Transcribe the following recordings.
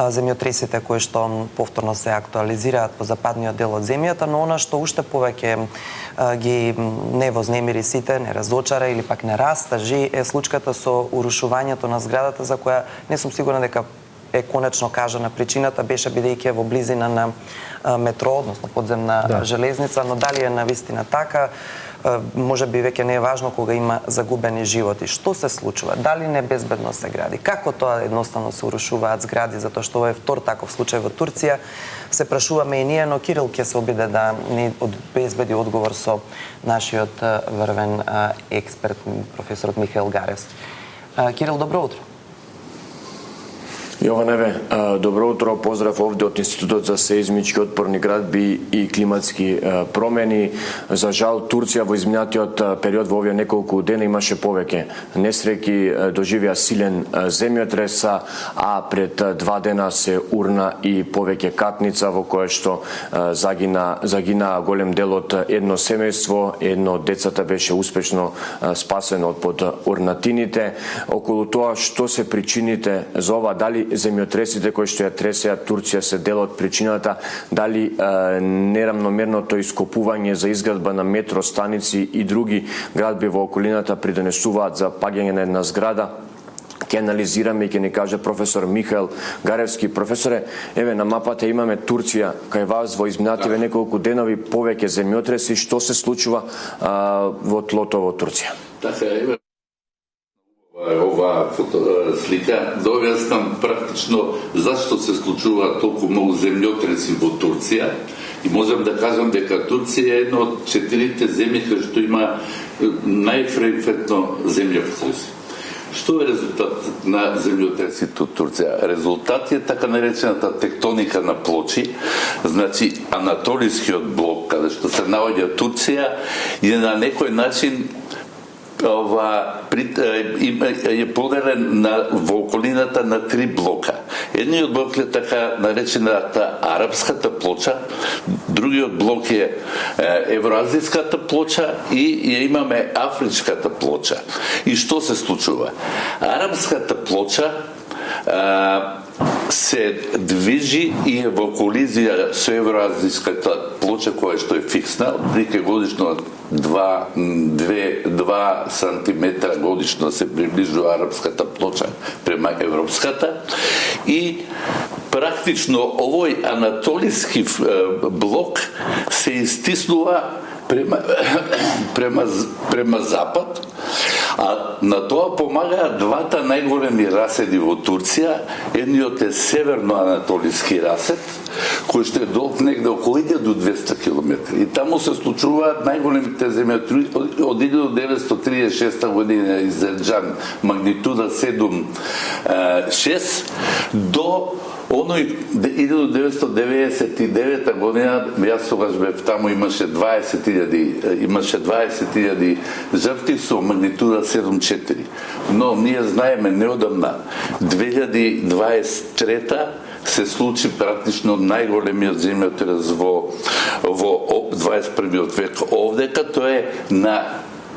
земјотресите кои што повторно се актуализираат по западниот дел од земјата, но она што уште повеќе ги не вознемири сите, не разочара или пак не растажи е случката со урушувањето на зградата, за која не сум сигурна дека е конечно кажана причината, беше бидејќи во близина на метро, односно подземна железница, но дали е навистина така, може би веќе не е важно кога има загубени животи. Што се случува? Дали небезбедно се гради? Како тоа едноставно се урушуваат згради, затоа што ова е втор таков случај во Турција? Се прашуваме и ние, но Кирил ќе се обиде да ни обезбеди одговор со нашиот врвен експерт, професорот Михаил Гаревски. Кирил, добро утро. Јованеве, добро утро, поздрав овде од Институтот за сеизмички отпорни градби и климатски промени. За жал, Турција во изминатиот период во овие неколку дена имаше повеќе несреќи, доживеа силен земјотрес, а пред 2 дена се урна и повеќе катница во која што загина голем дел од едно семејство, едно од децата беше успешно спасено од под урнатините. Околу тоа што се причините за ова, дали земјотресите кои што ја тресеа Турција се дел од причината, дали неравномерното ископување за изградба на метростаници и други градби во околината придонесуваат за паѓање на една зграда. Ке анализираме и ке ни каже професор Михаил Гаревски. Професоре, еве на мапата имаме Турција, кај вас во изминативе неколку денови повеќе земјотреси, што се случува во тлото во Турција? Така е. Ова слика довеснам практично зашто се случува толку многу земјотреси во Турција и можам да кажам дека Турција е една од 4 земји кои што има најфреквентно земјотреси. Што е резултат на земјотресите од Турција? Резултат е така наречената тектоника на плочи, значи Анатолискиот блок, каде што се наоѓа Турција, е на некој начин е поделен во околината на 3 блока. Едниот блок е така наречената арапската плоча, другиот блок е евроазиската плоча и ја имаме афричката плоча. И што се случува? Арапската плоча се движи и е во колизија со евроазиската плоча која што е фиксна, отприлike годишно 2 сантиметра годишно се приближува арапската плоча према европската и практично овој анатолиски блок се истиснува према запад, а на тоа помагаат двата најголеми раседи во Турција. Едниот е северно-анатолиски расед, кој што е долг негде околу 1200 км. И таму се случуваат најголемите земјотреси од 1936 година из Ерџан, магнитуда 7,6 до оној 1999 година, јас тогаш бев таму, имаше 20.000 жртви со магнитуда 7,4. Но ние знаеме неодамна 2023 се случи практично најголемиот земјотрес во 21. век овде, като е на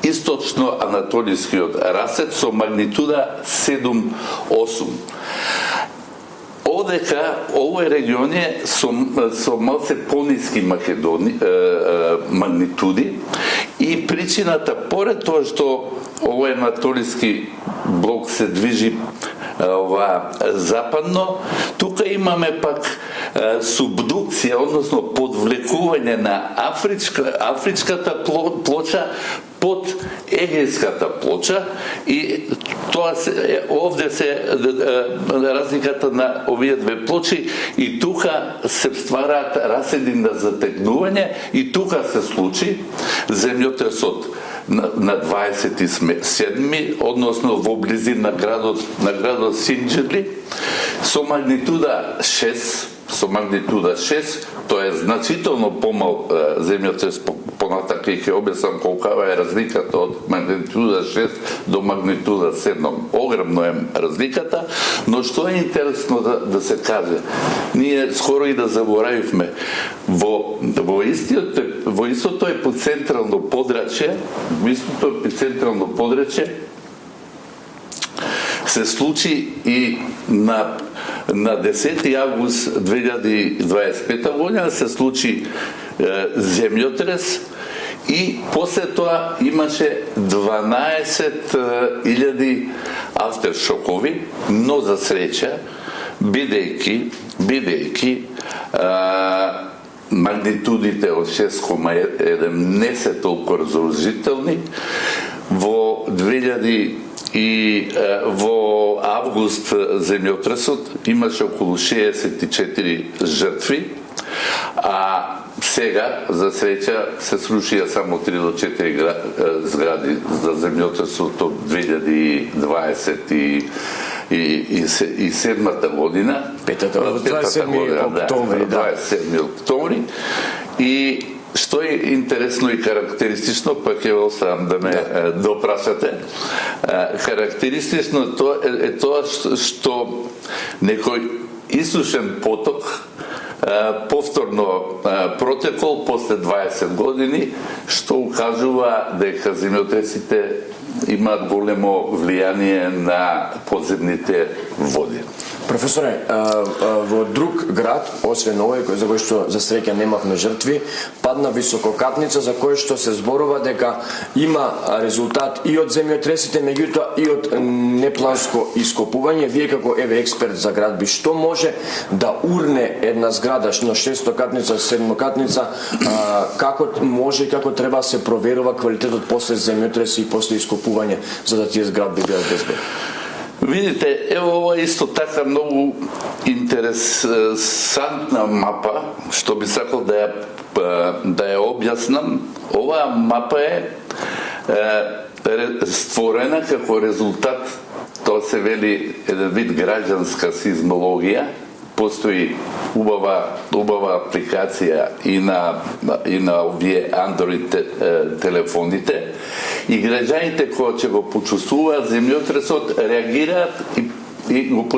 источно-анатолискиот расет со магнитуда 7,8. Одека овој регион е со малце пониски магнитуди и причината, поред тоа што овој анатолиски блок се движи западно, тука имаме пак субдукција, односно подвлекување на афричката плоча под егејската плоча и тоа овде се разликата на овие две плочи и тука се ствараат раседи на затегнување и тука се случи земјотресот на 27, односно во близина на градот Синџерли со магнитуда 6, тоа е значително помал земјотрес, понатака и ќе објаснам колкава е разликата од магнитуда 6 до магнитуда 7. Огромно е разликата, но што е интересно да се каже, ние скоро и да заборавивме, во истото епицентрално подрачје се случи и на на 10 август 2025 година се случи земјотрес и после тоа имаше 12.000 автершокови, но за среќа, бидејќи магнитудите од 6,1 не се толку разрушителни, во август земјотресот имаше околу 64 жртви, а сега, за среќа, се срушија само 3 до 4 згради за земјотресот од 2027 година. 27 октомври, да. 27 октомври. И што е интересно и карактеристично, пак ќе оставам да ме допрашате. Карактеристично е тоа што некој исушен поток повторно протекол после 20 години, што укажува дека земјотресите имаат големо влијание на подземните води. Професоре, во друг град, освен овој за кој што за среќа немавме жртви, падна висококатница за кој што се зборува дека има резултат и од земјотресите, меѓутоа и од непланско ископување. Вие како експерт за градби, што може да урне една зграда, на 600-катница, 7-катница, како може и како треба да се проверува квалитетот после земјотреси и после ископување, за да тие зградби бидат безбедни? Видите, ево ова исто така многу интересантна мапа, што би сакал да ја објаснам. Оваа мапа е створена како резултат, тоа се вели еден вид граѓанска сизмологија. Постои убава апликација и на овие Android телефоните, и граѓаните кои ќе го почувствуваат земјотресот реагираат и го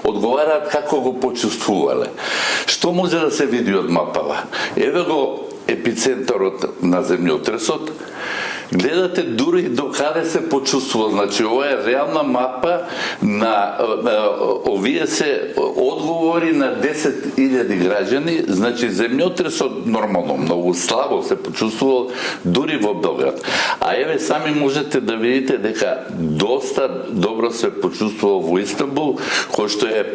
одговараат како го почувствувале. Што може да се види од мапава? Еве го епицентарот на земјотресот. Гледате дури до каде се почувствува. Значи, ова е реална мапа на овие се одговори на 10.000 граѓани. Значи, земјотресот нормално, многу слабо се почувствувал дури во Белград. А еве сами можете да видите дека доста добро се почувствувал во Истанбул, кој што е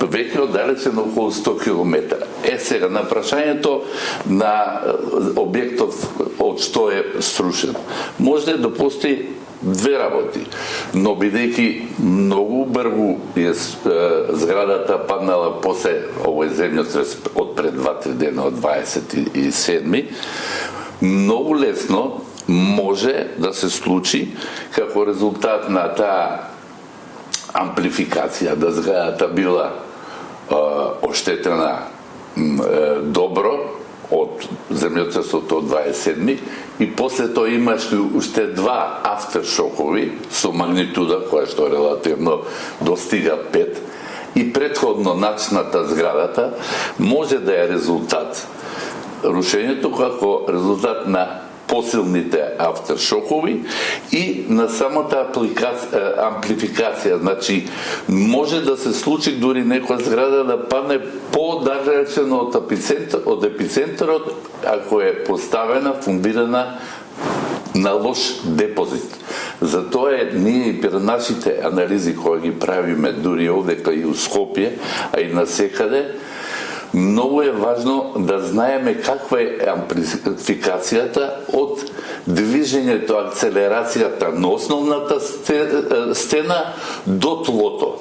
веќе оддалечен околу 100 км. Сега, на прашањето на објектов од што е срушен, може да постои две работи, но бидејќи многу брзо е зградата паднала после овој земјотрес од пред 2-3 дена, од 27, многу лесно може да се случи како резултат на таа амплификација, да зградата била оштетена добро од земјотресот од 27 и после тоа имаш уште два автершокови со магнитуда која што релативно достига 5 и претходно начната зградата, може да е резултат рушењето како резултат на посилните автершокови и на самата амплификација. Значи, може да се случи дури некоја зграда да падне подалечено од епицентарот, ако е поставена, фундирана на лош депозит. Затоа ние и при нашите анализи кои ги правиме дури овдека и у Скопје, а и насекаде, многу е важно да знаеме каква е амплификацијата од движењето, акцелерацијата на основната стена до тлото.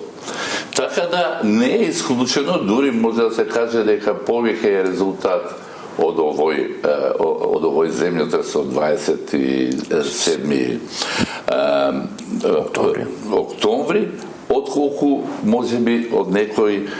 Така да не е исклучено, дури може да се каже дека повеќе е резултат од овој земјотрес од 27 октомври, отколку можеби од некој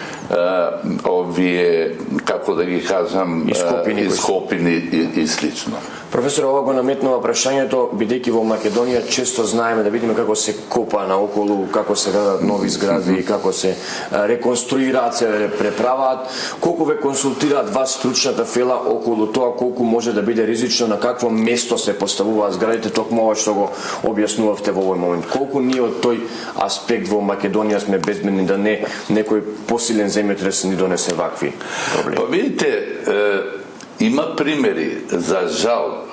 овие, како да ги кажам, ископини и слично. Професор, ова го наметнува прашањето, бидејќи во Македонија често знаеме да видиме како се копа наоколу, како се градат нови згради, како се реконструираат, се преправаат. Колку ве консултираат вас стручната фела околу тоа колку може да биде ризично, на какво место се поставуваат зградите, токму ова што го објаснувавте во овој момент? Колку ние од тој аспект во Македонија сме безбедни да не некој посилен земјотрес ни донесе вакви проблеми? Па видите, има примери, за жал,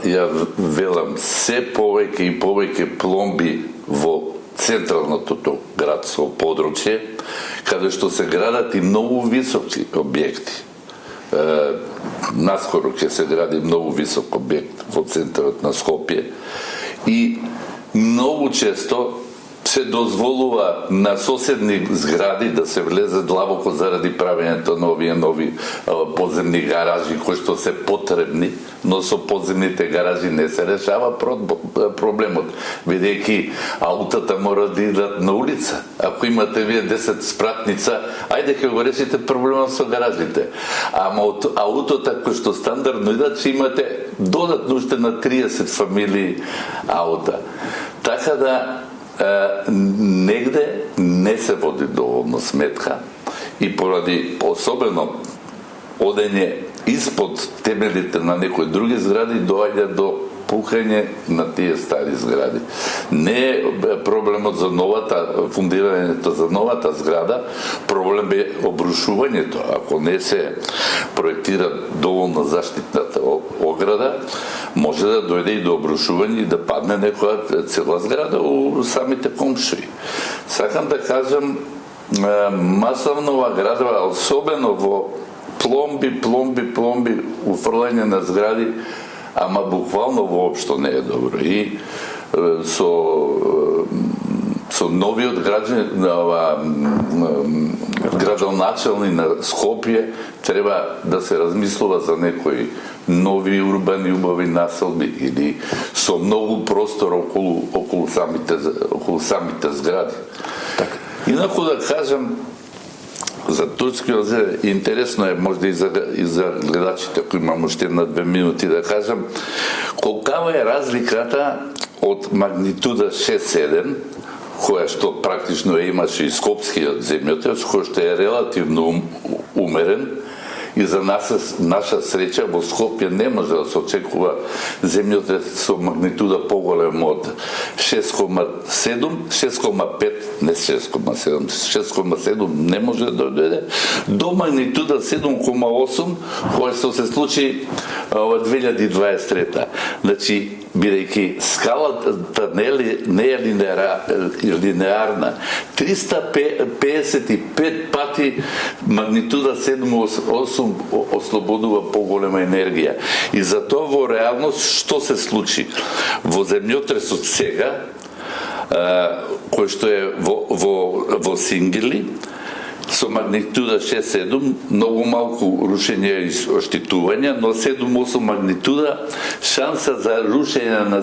ја велам, се повеќе и повеќе пломби во централното градско подручје, каде што се градат и многу високи објекти. Наскоро ќе се гради многу висок објект во центарот на Скопје и многу често се дозволува на соседни згради да се влезе длабоко заради правењето на овие нови подземни гаражи кои што се потребни, но со подземните гаражи не се решава проблемот, бидејќи аутата мора да идат на улица. Ако имате вие 10 спратница, ајде ќе го решите проблемот со гаражите. Ама од аутото кој што стандардно идат, ќе имате додатно уште на 30 фамилии аута. Така да негде не се води доволно сметка и поради особено одење испод темелите на некои други згради доаѓа до пукање на тие стари згради. Не е проблемот за новата, фундирањето за новата зграда, проблем е обрушувањето. Ако не се проектира доволно заштитната ограда, може да дојде и до обрушување и да падне некоја цела зграда у самите комшии. Сакам да кажам, масовно градова, особено во пломби, уфрлање на згради, ама буквално воопшто не е добро. И со новиот градоначални на Скопје треба да се размислува за некои нови урбани убави населби или со многу простор околу самите згради. Така. Инаку да кажам, за турскиот озер, интересно е, може и за гледачите, ако имам уште на 2 минути да кажам, колкава е разликата од магнитуда 6-7, која што практично имаше и скопскиот земјотрес, кој што е релативно умерен, и за наша среќа во Скопје не може да се очекува земјотрес со магнитуда поголем од 6,7, 6,5, не 6,7, 6,7 не може да дојде до магнитуда 7,8, која што се случи во 2023. Значи, бидејќи скалата не е линеарна, 355 пати магнитуда 7,8 ослободува поголема енергија. И затоа во реалност што се случи? Во земјотресот сега, кој што е во Сингели, со магнитуда 6-7, многу малку рушење и оштитување, но 7-8 магнитуда, шанса за рушење на